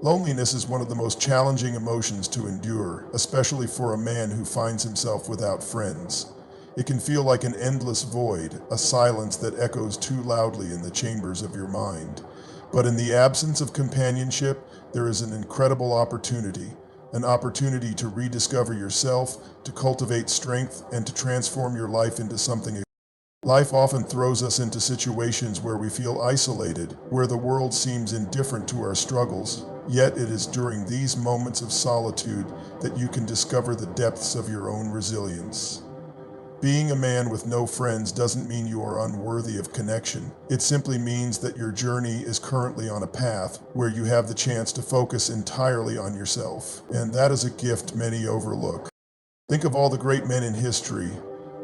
Loneliness is one of the most challenging emotions to endure, especially for a man who finds himself without friends. It can feel like an endless void, a silence that echoes too loudly in the chambers of your mind. But in the absence of companionship, there is an incredible opportunity. An opportunity to rediscover yourself, to cultivate strength, and to transform your life into something. Life often throws us into situations where we feel isolated, where the world seems indifferent to our struggles. Yet it is during these moments of solitude that you can discover the depths of your own resilience. Being a man with no friends doesn't mean you are unworthy of connection. It simply means that your journey is currently on a path where you have the chance to focus entirely on yourself. And that is a gift many overlook. Think of all the great men in history,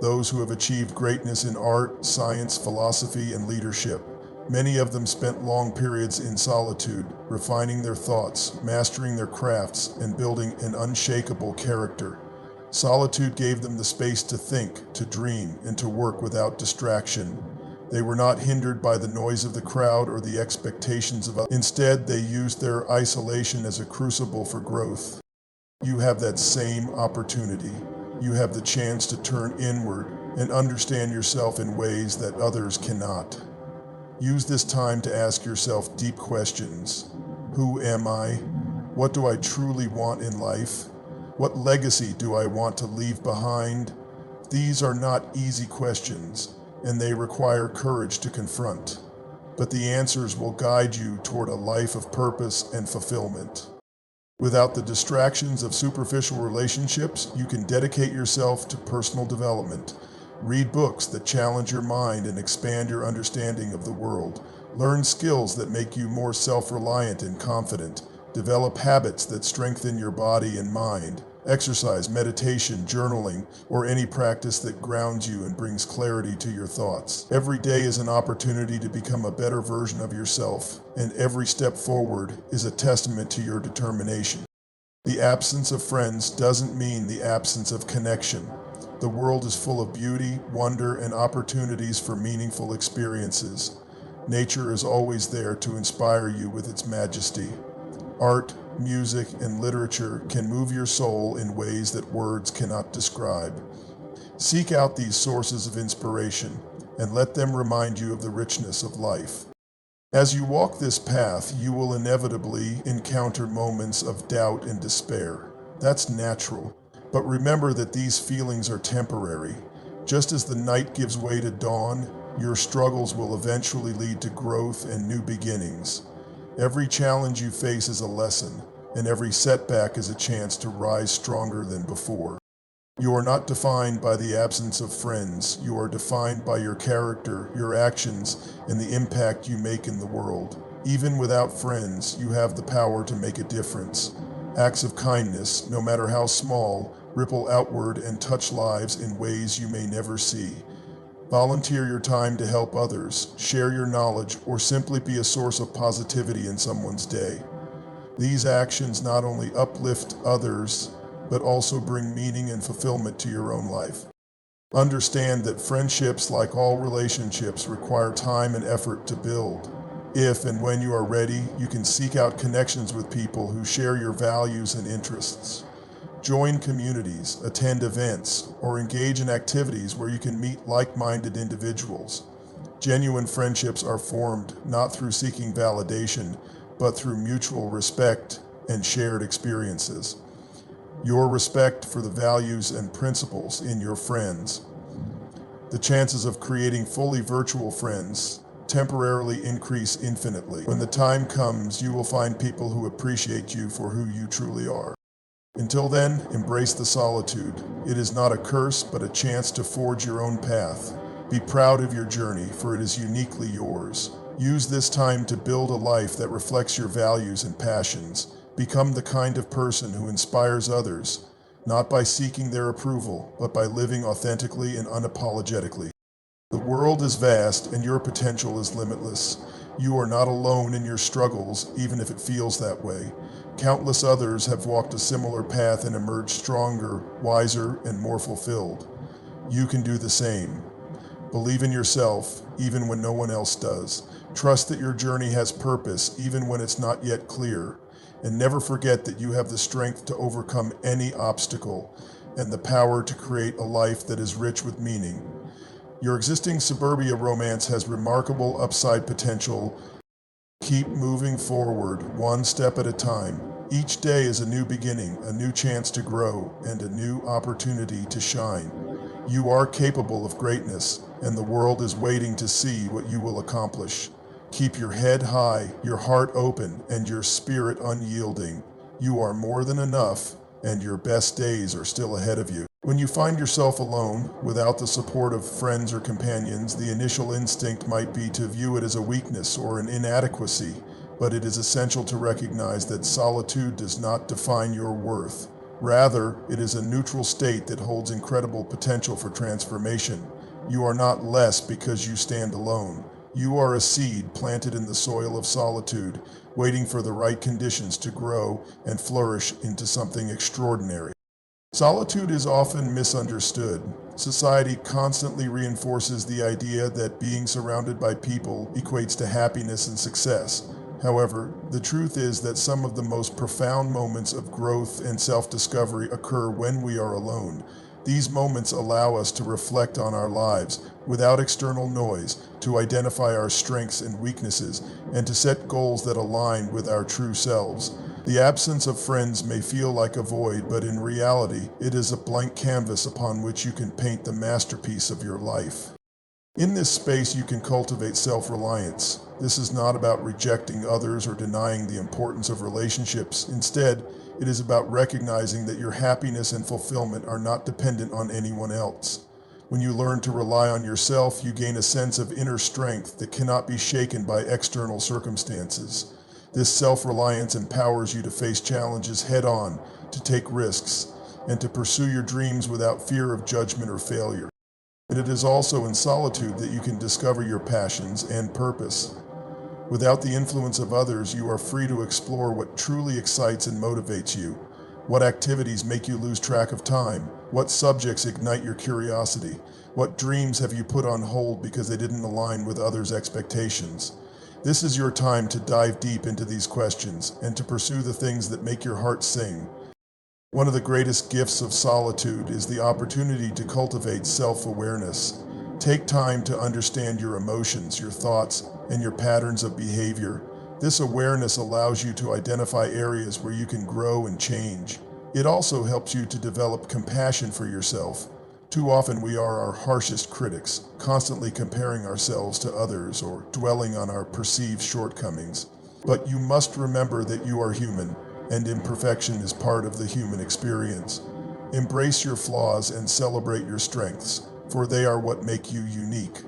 those who have achieved greatness in art, science, philosophy, and leadership. Many of them spent long periods in solitude, refining their thoughts, mastering their crafts, and building an unshakable character. Solitude gave them the space to think, to dream, and to work without distraction. They were not hindered by the noise of the crowd or the expectations of others. Instead, they used their isolation as a crucible for growth. You have that same opportunity. You have the chance to turn inward and understand yourself in ways that others cannot. Use this time to ask yourself deep questions. Who am I? What do I truly want in life? What legacy do I want to leave behind? These are not easy questions, and they require courage to confront. But the answers will guide you toward a life of purpose and fulfillment. Without the distractions of superficial relationships, you can dedicate yourself to personal development. Read books that challenge your mind and expand your understanding of the world. Learn skills that make you more self-reliant and confident. Develop habits that strengthen your body and mind. Exercise, meditation, journaling, or any practice that grounds you and brings clarity to your thoughts. Every day is an opportunity to become a better version of yourself, and every step forward is a testament to your determination. The absence of friends doesn't mean the absence of connection. The world is full of beauty, wonder, and opportunities for meaningful experiences. Nature is always there to inspire you with its majesty. Art, music, and literature can move your soul in ways that words cannot describe. Seek out these sources of inspiration and let them remind you of the richness of life. As you walk this path, you will inevitably encounter moments of doubt and despair. That's natural, but remember that these feelings are temporary. Just as the night gives way to dawn, your struggles will eventually lead to growth and new beginnings. Every challenge you face is a lesson, and every setback is a chance to rise stronger than before. You are not defined by the absence of friends. You are defined by your character, your actions, and the impact you make in the world. Even without friends, you have the power to make a difference. Acts of kindness, no matter how small, ripple outward and touch lives in ways you may never see. Volunteer your time to help others, share your knowledge, or simply be a source of positivity in someone's day. These actions not only uplift others, but also bring meaning and fulfillment to your own life. Understand that friendships, like all relationships, require time and effort to build. If and when you are ready, you can seek out connections with people who share your values and interests. Join communities, attend events, or engage in activities where you can meet like-minded individuals. Genuine friendships are formed not through seeking validation, but through mutual respect and shared experiences. Your respect for the values and principles in your friends. The chances of creating fully virtual friends temporarily increase infinitely. When the time comes, you will find people who appreciate you for who you truly are. Until then, embrace the solitude. It is not a curse, but a chance to forge your own path. Be proud of your journey, for it is uniquely yours. Use this time to build a life that reflects your values and passions. Become the kind of person who inspires others, not by seeking their approval, but by living authentically and unapologetically. The world is vast, and your potential is limitless. You are not alone in your struggles, even if it feels that way. Countless others have walked a similar path and emerged stronger, wiser, and more fulfilled. You can do the same. Believe in yourself, even when no one else does. Trust that your journey has purpose, even when it's not yet clear. And never forget that you have the strength to overcome any obstacle and the power to create a life that is rich with meaning. Your existing suburbia romance has remarkable upside potential. Keep moving forward, one step at a time. Each day is a new beginning, a new chance to grow, and a new opportunity to shine. You are capable of greatness, and the world is waiting to see what you will accomplish. Keep your head high, your heart open, and your spirit unyielding. You are more than enough, and your best days are still ahead of you. When you find yourself alone, without the support of friends or companions, the initial instinct might be to view it as a weakness or an inadequacy, but it is essential to recognize that solitude does not define your worth. Rather, it is a neutral state that holds incredible potential for transformation. You are not less because you stand alone. You are a seed planted in the soil of solitude, waiting for the right conditions to grow and flourish into something extraordinary. Solitude is often misunderstood. Society constantly reinforces the idea that being surrounded by people equates to happiness and success. However, the truth is that some of the most profound moments of growth and self-discovery occur when we are alone. These moments allow us to reflect on our lives without external noise, to identify our strengths and weaknesses, and to set goals that align with our true selves. The absence of friends may feel like a void, but in reality, it is a blank canvas upon which you can paint the masterpiece of your life. In this space, you can cultivate self-reliance. This is not about rejecting others or denying the importance of relationships. Instead, it is about recognizing that your happiness and fulfillment are not dependent on anyone else. When you learn to rely on yourself, you gain a sense of inner strength that cannot be shaken by external circumstances. This self-reliance empowers you to face challenges head-on, to take risks, and to pursue your dreams without fear of judgment or failure. And it is also in solitude that you can discover your passions and purpose. Without the influence of others, you are free to explore what truly excites and motivates you. What activities make you lose track of time? What subjects ignite your curiosity? What dreams have you put on hold because they didn't align with others' expectations? This is your time to dive deep into these questions and to pursue the things that make your heart sing. One of the greatest gifts of solitude is the opportunity to cultivate self-awareness. Take time to understand your emotions, your thoughts, and your patterns of behavior. This awareness allows you to identify areas where you can grow and change. It also helps you to develop compassion for yourself. Too often we are our harshest critics, constantly comparing ourselves to others or dwelling on our perceived shortcomings. But you must remember that you are human, and imperfection is part of the human experience. Embrace your flaws and celebrate your strengths, for they are what make you unique.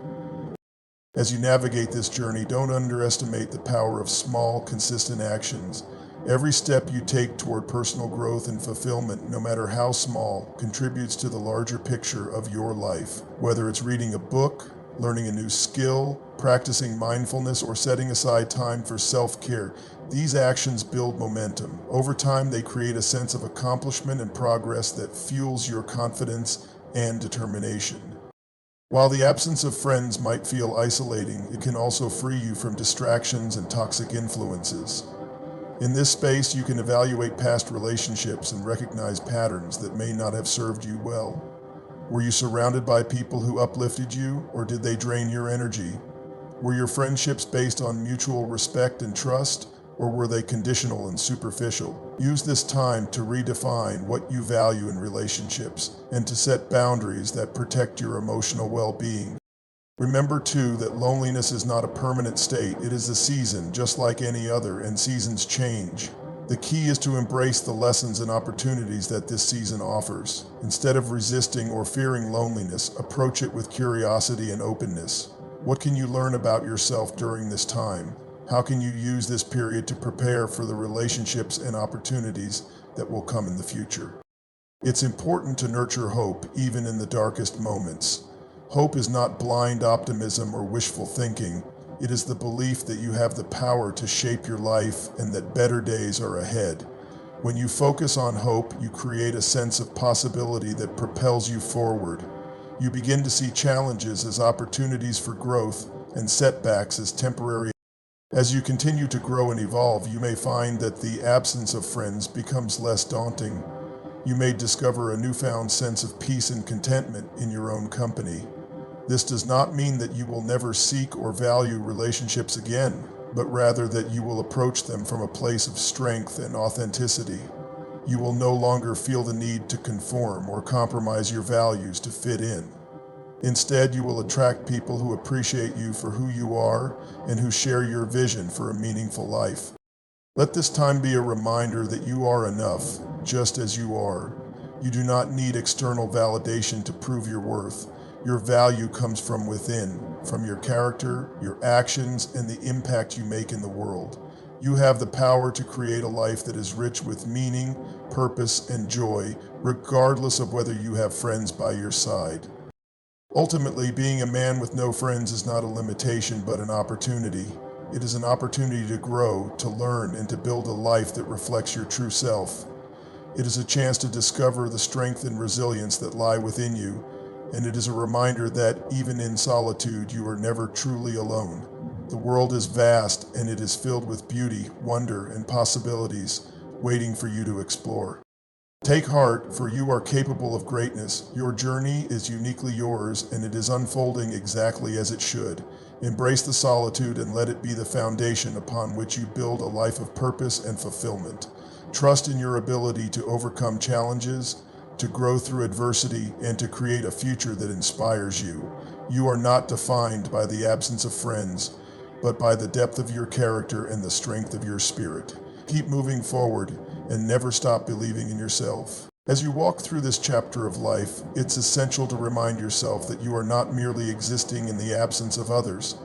As you navigate this journey, don't underestimate the power of small, consistent actions. Every step you take toward personal growth and fulfillment, no matter how small, contributes to the larger picture of your life. Whether it's reading a book, learning a new skill, practicing mindfulness, or setting aside time for self-care, these actions build momentum. Over time, they create a sense of accomplishment and progress that fuels your confidence and determination. While the absence of friends might feel isolating, it can also free you from distractions and toxic influences. In this space, you can evaluate past relationships and recognize patterns that may not have served you well. Were you surrounded by people who uplifted you, or did they drain your energy? Were your friendships based on mutual respect and trust, or were they conditional and superficial? Use this time to redefine what you value in relationships and to set boundaries that protect your emotional well-being. Remember, too, that loneliness is not a permanent state. It is a season, just like any other, and seasons change. The key is to embrace the lessons and opportunities that this season offers. Instead of resisting or fearing loneliness, approach it with curiosity and openness. What can you learn about yourself during this time? How can you use this period to prepare for the relationships and opportunities that will come in the future? It's important to nurture hope, even in the darkest moments. Hope is not blind optimism or wishful thinking. It is the belief that you have the power to shape your life and that better days are ahead. When you focus on hope, you create a sense of possibility that propels you forward. You begin to see challenges as opportunities for growth and setbacks as temporary As you continue to grow and evolve, you may find that the absence of friends becomes less daunting. You may discover a newfound sense of peace and contentment in your own company. This does not mean that you will never seek or value relationships again, but rather that you will approach them from a place of strength and authenticity. You will no longer feel the need to conform or compromise your values to fit in. Instead, you will attract people who appreciate you for who you are and who share your vision for a meaningful life. Let this time be a reminder that you are enough, just as you are. You do not need external validation to prove your worth. Your value comes from within, from your character, your actions, and the impact you make in the world. You have the power to create a life that is rich with meaning, purpose, and joy, regardless of whether you have friends by your side. Ultimately, being a man with no friends is not a limitation but an opportunity. It is an opportunity to grow, to learn, and to build a life that reflects your true self. It is a chance to discover the strength and resilience that lie within you, and it is a reminder that even in solitude, you are never truly alone. The world is vast, and it is filled with beauty, wonder, and possibilities waiting for you to explore. Take heart, for you are capable of greatness. Your journey is uniquely yours, and it is unfolding exactly as it should. Embrace the solitude and let it be the foundation upon which you build a life of purpose and fulfillment. Trust in your ability to overcome challenges, to grow through adversity, and to create a future that inspires you. You are not defined by the absence of friends, but by the depth of your character and the strength of your spirit. Keep moving forward and never stop believing in yourself. As you walk through this chapter of life, it's essential to remind yourself that you are not merely existing in the absence of others.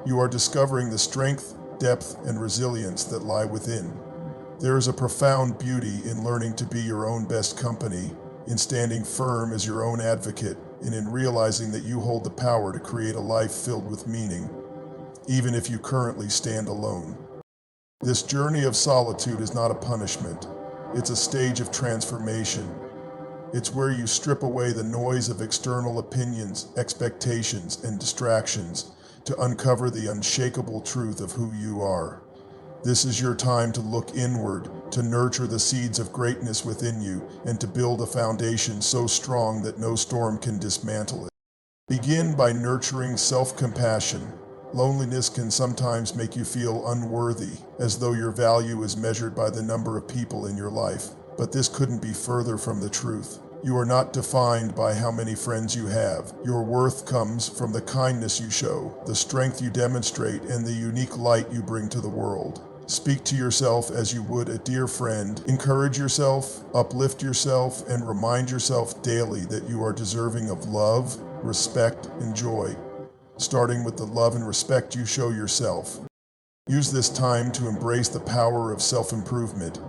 You are discovering the strength, depth, and resilience that lie within. There is a profound beauty in learning to be your own best company, in standing firm as your own advocate, and in realizing that you hold the power to create a life filled with meaning, even if you currently stand alone. This journey of solitude is not a punishment. It's a stage of transformation. It's where you strip away the noise of external opinions, expectations, and distractions to uncover the unshakable truth of who you are. This is your time to look inward, to nurture the seeds of greatness within you, and to build a foundation so strong that no storm can dismantle it. Begin by nurturing self-compassion. Loneliness can sometimes make you feel unworthy, as though your value is measured by the number of people in your life. But this couldn't be further from the truth. You are not defined by how many friends you have. Your worth comes from the kindness you show, the strength you demonstrate, and the unique light you bring to the world. Speak to yourself as you would a dear friend. Encourage yourself, uplift yourself, and remind yourself daily that you are deserving of love, respect, and joy, starting with the love and respect you show yourself. Use this time to embrace the power of self-improvement.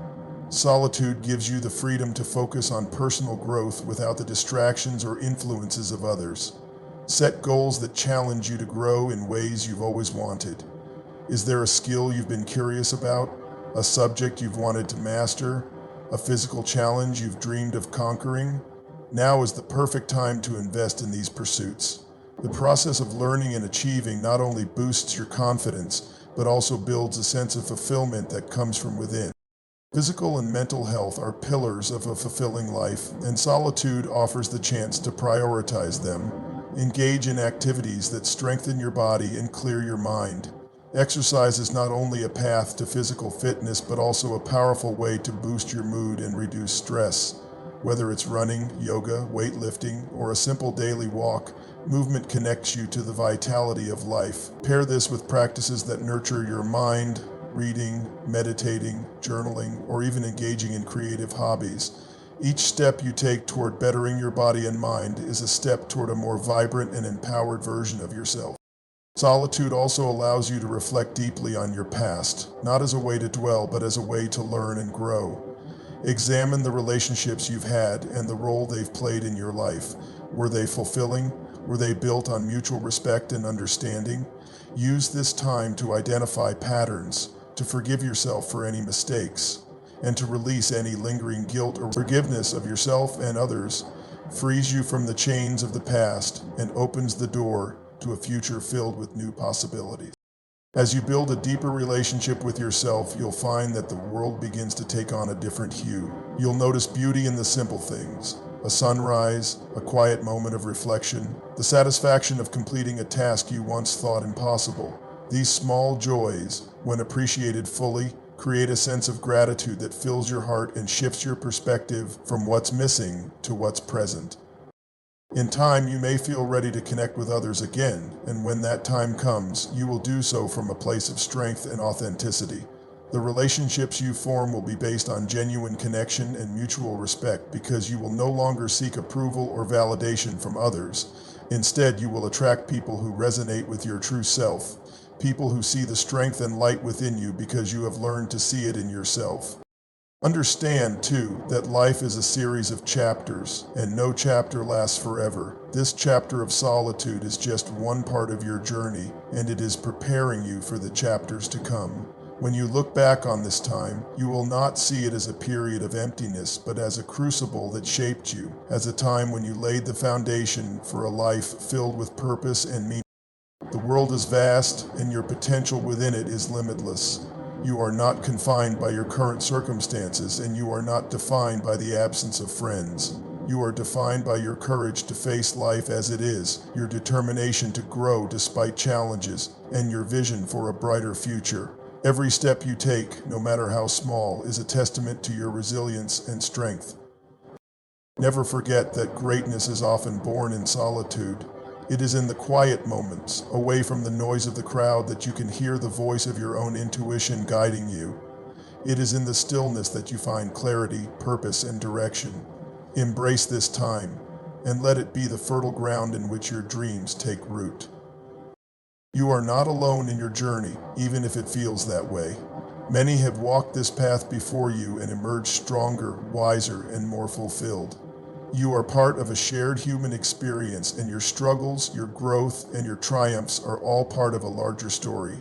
Solitude gives you the freedom to focus on personal growth without the distractions or influences of others. Set goals that challenge you to grow in ways you've always wanted. Is there a skill you've been curious about? A subject you've wanted to master? A physical challenge you've dreamed of conquering? Now is the perfect time to invest in these pursuits. The process of learning and achieving not only boosts your confidence, but also builds a sense of fulfillment that comes from within. Physical and mental health are pillars of a fulfilling life, and solitude offers the chance to prioritize them. Engage in activities that strengthen your body and clear your mind. Exercise is not only a path to physical fitness, but also a powerful way to boost your mood and reduce stress. Whether it's running, yoga, weightlifting, or a simple daily walk, movement connects you to the vitality of life. Pair this with practices that nurture your mind, reading, meditating, journaling, or even engaging in creative hobbies. Each step you take toward bettering your body and mind is a step toward a more vibrant and empowered version of yourself. Solitude also allows you to reflect deeply on your past, not as a way to dwell, but as a way to learn and grow. Examine the relationships you've had and the role they've played in your life. Were they fulfilling? Were they built on mutual respect and understanding? Use this time to identify patterns, to forgive yourself for any mistakes, and to release any lingering guilt or forgiveness of yourself and others frees you from the chains of the past and opens the door to a future filled with new possibilities. As you build a deeper relationship with yourself, you'll find that the world begins to take on a different hue. You'll notice beauty in the simple things. A sunrise, a quiet moment of reflection, the satisfaction of completing a task you once thought impossible. These small joys, when appreciated fully, create a sense of gratitude that fills your heart and shifts your perspective from what's missing to what's present. In time, you may feel ready to connect with others again, and when that time comes, you will do so from a place of strength and authenticity. The relationships you form will be based on genuine connection and mutual respect because you will no longer seek approval or validation from others. Instead, you will attract people who resonate with your true self, people who see the strength and light within you because you have learned to see it in yourself. Understand, too, that life is a series of chapters, and no chapter lasts forever. This chapter of solitude is just one part of your journey, and it is preparing you for the chapters to come. When you look back on this time, you will not see it as a period of emptiness, but as a crucible that shaped you, as a time when you laid the foundation for a life filled with purpose and meaning. The world is vast, and your potential within it is limitless. You are not confined by your current circumstances, and you are not defined by the absence of friends. You are defined by your courage to face life as it is, your determination to grow despite challenges, and your vision for a brighter future. Every step you take, no matter how small, is a testament to your resilience and strength. Never forget that greatness is often born in solitude. It is in the quiet moments, away from the noise of the crowd, that you can hear the voice of your own intuition guiding you. It is in the stillness that you find clarity, purpose, and direction. Embrace this time, and let it be the fertile ground in which your dreams take root. You are not alone in your journey, even if it feels that way. Many have walked this path before you and emerged stronger, wiser, and more fulfilled. You are part of a shared human experience, and your struggles, your growth, and your triumphs are all part of a larger story.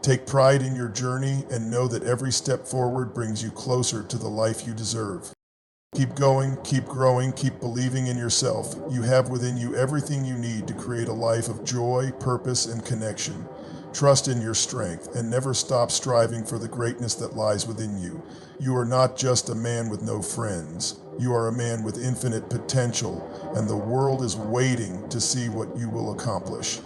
Take pride in your journey and know that every step forward brings you closer to the life you deserve. Keep going, keep growing, keep believing in yourself. You have within you everything you need to create a life of joy, purpose, and connection. Trust in your strength and never stop striving for the greatness that lies within you. You are not just a man with no friends. You are a man with infinite potential, and the world is waiting to see what you will accomplish.